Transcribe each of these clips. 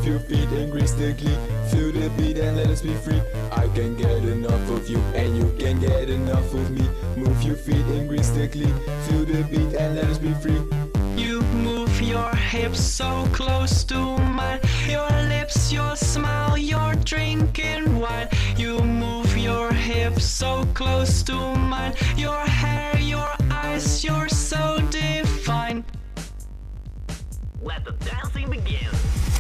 your feet and grease the clean. Feel the beat and let us be free. I can get enough of you and you can get enough of me. Move your feet and grease the clean. Feel the beat and let us be free. You move your hips so close to mine. Your lips, your smile, you're drinking wine. You move your hips so close to mine. Your hair, your eyes, you're so divine. Let the dancing begin.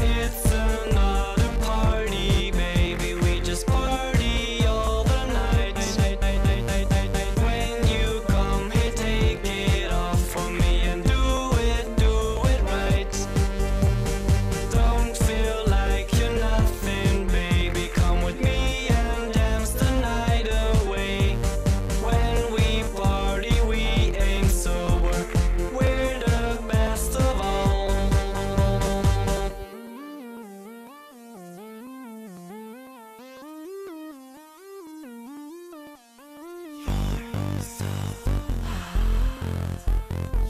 It's another party, baby. We just party all the night. When you come here, take it off for me and do it right. Don't feel like you're nothing, baby. Come with me and dance the night away. When we party, we ain't sober. We're the best of all.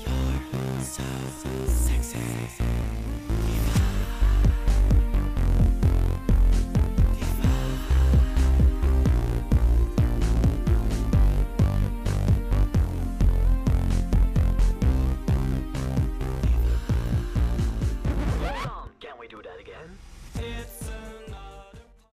You're so sexy.